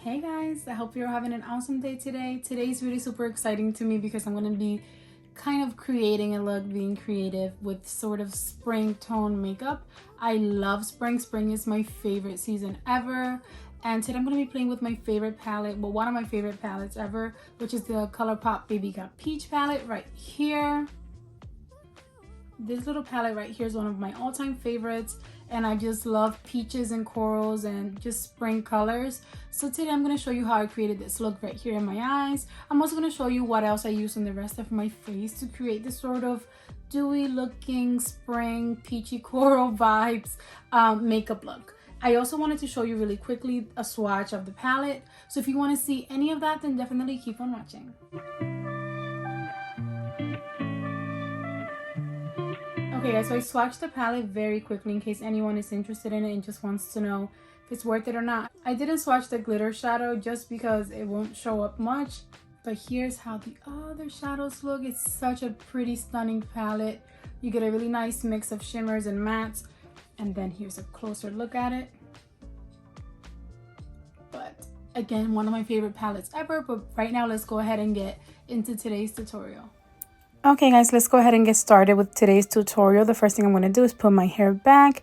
Hey guys, I hope you're having an awesome day today. Today's really super exciting to me because I'm going to be kind of creating a look, being creative with sort of spring tone makeup. I love spring. Spring is my favorite season ever. And today I'm going to be playing with my favorite palette, well, one of my favorite palettes ever, which is the Colourpop Baby Got Peach palette right here. This little palette right here is one of my all-time favorites, and I just love peaches and corals and just spring colors. So today I'm going to show you how I created this look right here in my eyes. I'm also going to show you what else I use on the rest of my face to create this sort of dewy looking spring peachy coral vibes makeup look. I also wanted to show you really quickly a swatch of the palette. So if you want to see any of that, then definitely keep on watching. Okay guys, so I swatched the palette very quickly in case anyone is interested in it and just wants to know if it's worth it or not. I didn't swatch the glitter shadow just because it won't show up much, but here's how the other shadows look. It's such a pretty, stunning palette. You get a really nice mix of shimmers and mattes, and then here's a closer look at it. But again, one of my favorite palettes ever. But right now, let's go ahead and get into today's tutorial. Okay guys, let's go ahead and get started with today's tutorial. The first thing I'm going to do is put my hair back,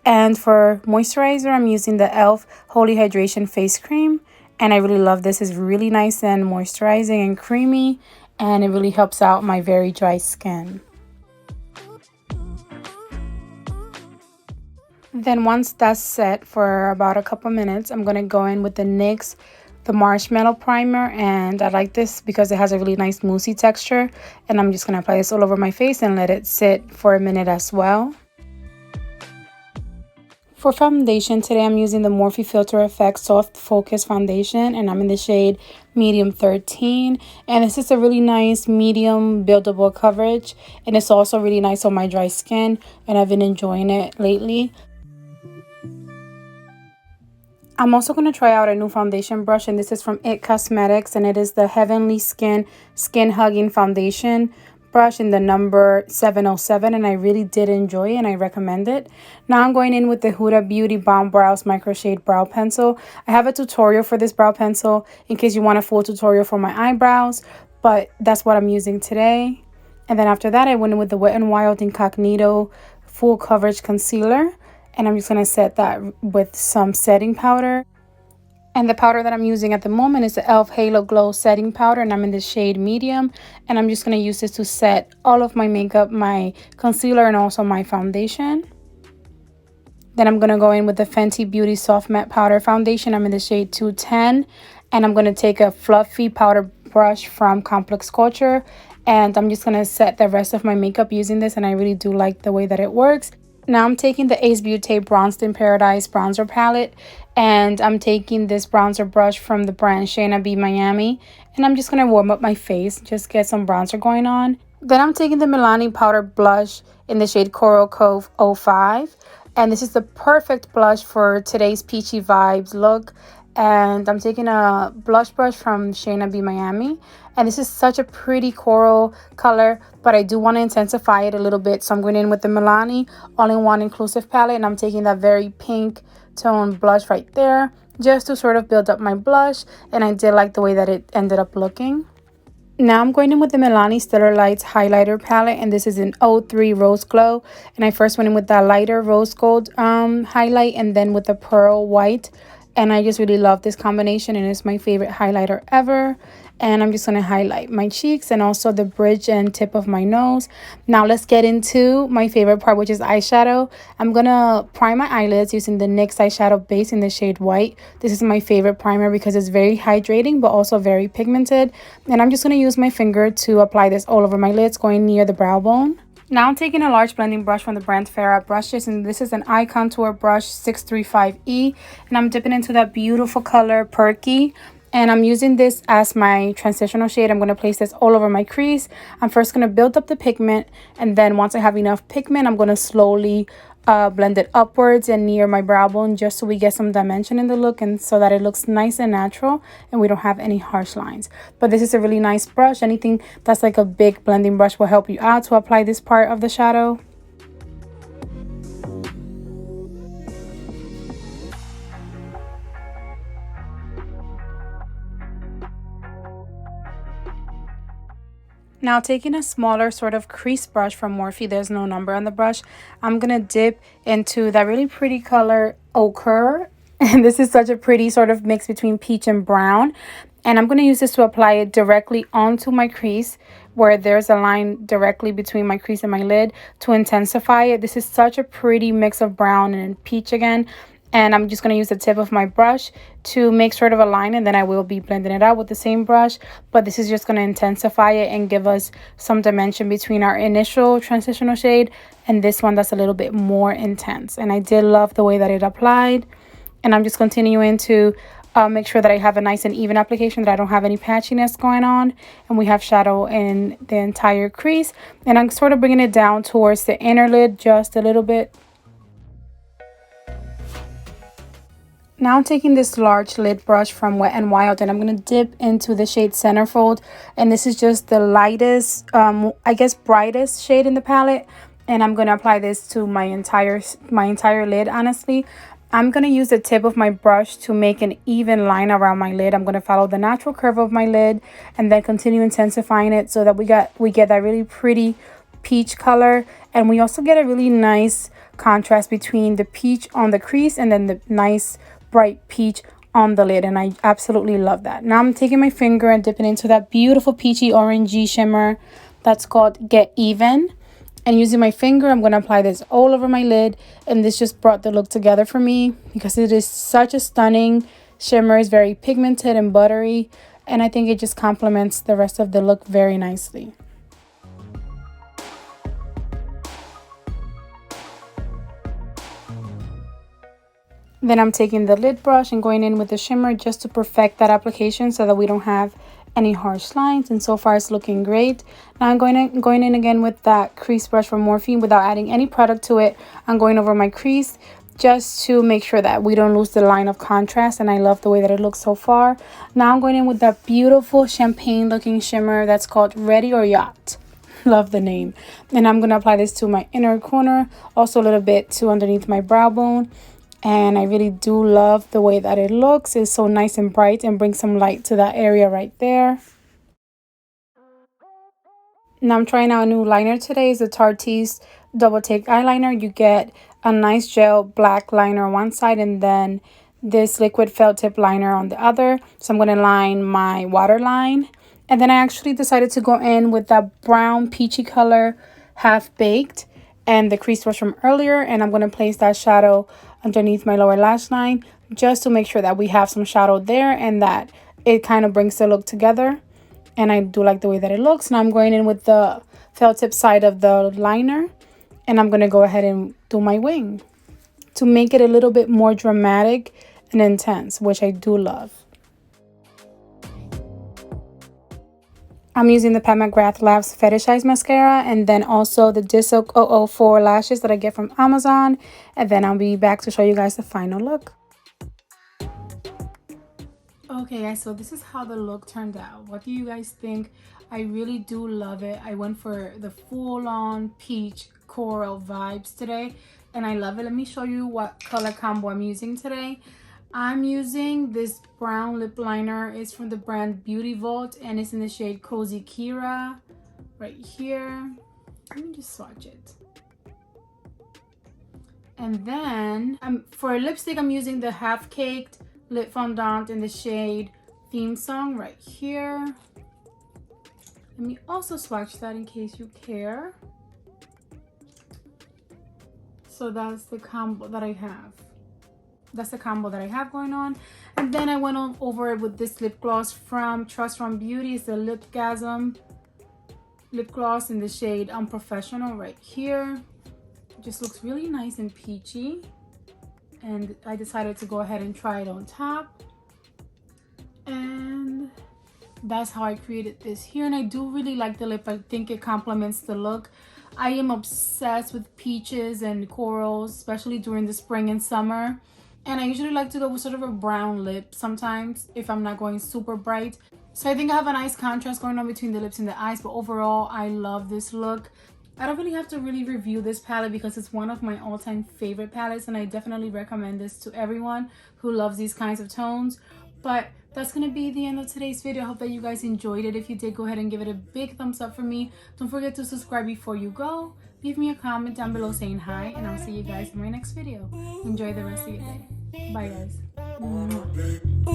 and for moisturizer I'm using the e.l.f. Holy Hydration Face Cream, and I really love this. It's really nice and moisturizing and creamy, and it really helps out my very dry skin. Then once that's set for about a couple minutes, I'm going to go in with the NYX the Marshmallow Primer, and I like this because it has a really nice moussey texture, and I'm just going to apply this all over my face and let it sit for a minute as well. For foundation, today I'm using the Morphe Filter Effects Soft Focus Foundation, and I'm in the shade Medium 13, and this is a really nice medium buildable coverage, and it's also really nice on my dry skin, and I've been enjoying it lately. I'm also going to try out a new foundation brush, and this is from IT Cosmetics, and it is the Heavenly Skin Hugging Foundation brush in the number 707, and I really did enjoy it and I recommend it. Now I'm going in with the Huda Beauty Bomb Brows Micro Shade Brow Pencil. I have a tutorial for this brow pencil in case you want a full tutorial for my eyebrows, but that's what I'm using today. And then after that, I went in with the Wet n Wild Incognito Full Coverage Concealer. And I'm just going to set that with some setting powder. And the powder that I'm using at the moment is the e.l.f. Halo Glow Setting Powder. And I'm in the shade Medium. And I'm just going to use this to set all of my makeup, my concealer, and also my foundation. Then I'm going to go in with the Fenty Beauty Soft Matte Powder Foundation. I'm in the shade 210. And I'm going to take a fluffy powder brush from Complex Culture. And I'm just going to set the rest of my makeup using this. And I really do like the way that it works. Now I'm taking the Ace Beauty Bronzed in Paradise bronzer palette, and I'm taking this bronzer brush from the brand Shayna B Miami, and I'm just going to warm up my face, just get some bronzer going on. Then I'm taking the Milani powder blush in the shade Coral Cove 05, and this is the perfect blush for today's peachy vibes look. And I'm taking a blush brush from Shayna B Miami, and this is such a pretty coral color, but I do want to intensify it a little bit, so I'm going in with the Milani All-in-One Inclusive palette, and I'm taking that very pink tone blush right there just to sort of build up my blush, and I did like the way that it ended up looking. Now I'm going in with the Milani Stellar Lights highlighter palette, and this is an 03 Rose Glow, and I first went in with that lighter rose gold highlight, and then with the pearl white. And I just really love this combination, and it's my favorite highlighter ever. And I'm just going to highlight my cheeks and also the bridge and tip of my nose. Now let's get into my favorite part, which is eyeshadow. I'm going to prime my eyelids using the NYX eyeshadow base in the shade White. This is my favorite primer because it's very hydrating but also very pigmented. And I'm just going to use my finger to apply this all over my lids, going near the brow bone. Now I'm taking a large blending brush from the brand Farrah Brushes, and this is an eye contour brush 635E, and I'm dipping into that beautiful color Perky, and I'm using this as my transitional shade. I'm going to place this all over my crease. I'm first going to build up the pigment, and then once I have enough pigment, I'm going to slowly blend it upwards and near my brow bone, just so we get some dimension in the look and so that it looks nice and natural and we don't have any harsh lines. But this is a really nice brush. Anything that's like a big blending brush will help you out to apply this part of the shadow. Now taking a smaller sort of crease brush from Morphe, there's no number on the brush, I'm going to dip into that really pretty color ochre. And this is such a pretty sort of mix between peach and brown. And I'm going to use this to apply it directly onto my crease where there's a line directly between my crease and my lid to intensify it. This is such a pretty mix of brown and peach again. And I'm just going to use the tip of my brush to make sort of a line, and then I will be blending it out with the same brush. But this is just going to intensify it and give us some dimension between our initial transitional shade and this one that's a little bit more intense. And I did love the way that it applied. And I'm just continuing to make sure that I have a nice and even application, that I don't have any patchiness going on. And we have shadow in the entire crease. And I'm sort of bringing it down towards the inner lid just a little bit. Now I'm taking this large lid brush from Wet n Wild, and I'm going to dip into the shade Centerfold. And this is just the lightest, I guess brightest shade in the palette. And I'm going to apply this to my entire lid, honestly. I'm going to use the tip of my brush to make an even line around my lid. I'm going to follow the natural curve of my lid and then continue intensifying it so that we get that really pretty peach color. And we also get a really nice contrast between the peach on the crease and then the nice bright peach on the lid, and I absolutely love that. Now I'm taking my finger and dipping into that beautiful peachy orangey shimmer that's called Get Even, and using my finger I'm going to apply this all over my lid. And this just brought the look together for me because it is such a stunning shimmer. It's very pigmented and buttery, and I think it just complements the rest of the look very nicely. Then I'm taking the lid brush and going in with the shimmer just to perfect that application so that we don't have any harsh lines. And so far it's looking great. Now I'm going in again with that crease brush from Morphe without adding any product to it. I'm going over my crease just to make sure that we don't lose the line of contrast, and I love the way that it looks so far. Now I'm going in with that beautiful champagne looking shimmer that's called Ready or Yacht. Love the name. And I'm going to apply this to my inner corner, also a little bit to underneath my brow bone. And I really do love the way that it looks. It's so nice and bright and brings some light to that area right there. Now I'm trying out a new liner today. It's the Tarte's Double Take Eyeliner. You get a nice gel black liner on one side and then this liquid felt tip liner on the other. So I'm going to line my waterline. And then I actually decided to go in with that brown peachy color Half Baked and the crease brush from earlier. And I'm going to place that shadow underneath my lower lash line just to make sure that we have some shadow there and that it kind of brings the look together. And I do like the way that it looks. Now I'm going in with the felt tip side of the liner, and I'm going to go ahead and do my wing to make it a little bit more dramatic and intense, which I do love. I'm using the Pat McGrath Labs Fetish Eyes Mascara and then also the Dissilk 004 lashes that I get from Amazon. And then I'll be back to show you guys the final look. Okay guys, so this is how the look turned out. What do you guys think? I really do love it. I went for the full-on peach coral vibes today and I love it. Let me show you what color combo I'm using today. I'm using this brown lip liner. It's from the brand Beauty Vault and it's in the shade Cozy Kira right here. Let me just swatch it. And then for a lipstick, I'm using the Half Caked Lip Fondant in the shade Theme Song right here. Let me also swatch that in case you care. So that's the combo that I have. That's the combo that I have going on. And then I went over it with this lip gloss from Trust Run Beauty. It's the Lipgasm lip gloss in the shade Unprofessional right here. It just looks really nice and peachy. And I decided to go ahead and try it on top. And that's how I created this here. And I do really like the lip. I think it complements the look. I am obsessed with peaches and corals, especially during the spring and summer. And I usually like to go with sort of a brown lip sometimes if I'm not going super bright. So I think I have a nice contrast going on between the lips and the eyes. But overall, I love this look. I don't really have to review this palette because it's one of my all-time favorite palettes. And I definitely recommend this to everyone who loves these kinds of tones. But that's going to be the end of today's video. I hope that you guys enjoyed it. If you did, go ahead and give it a big thumbs up for me. Don't forget to subscribe before you go. Leave me a comment down below saying hi, and I'll see you guys in my next video. Enjoy the rest of your day. Bye, guys. Mwah.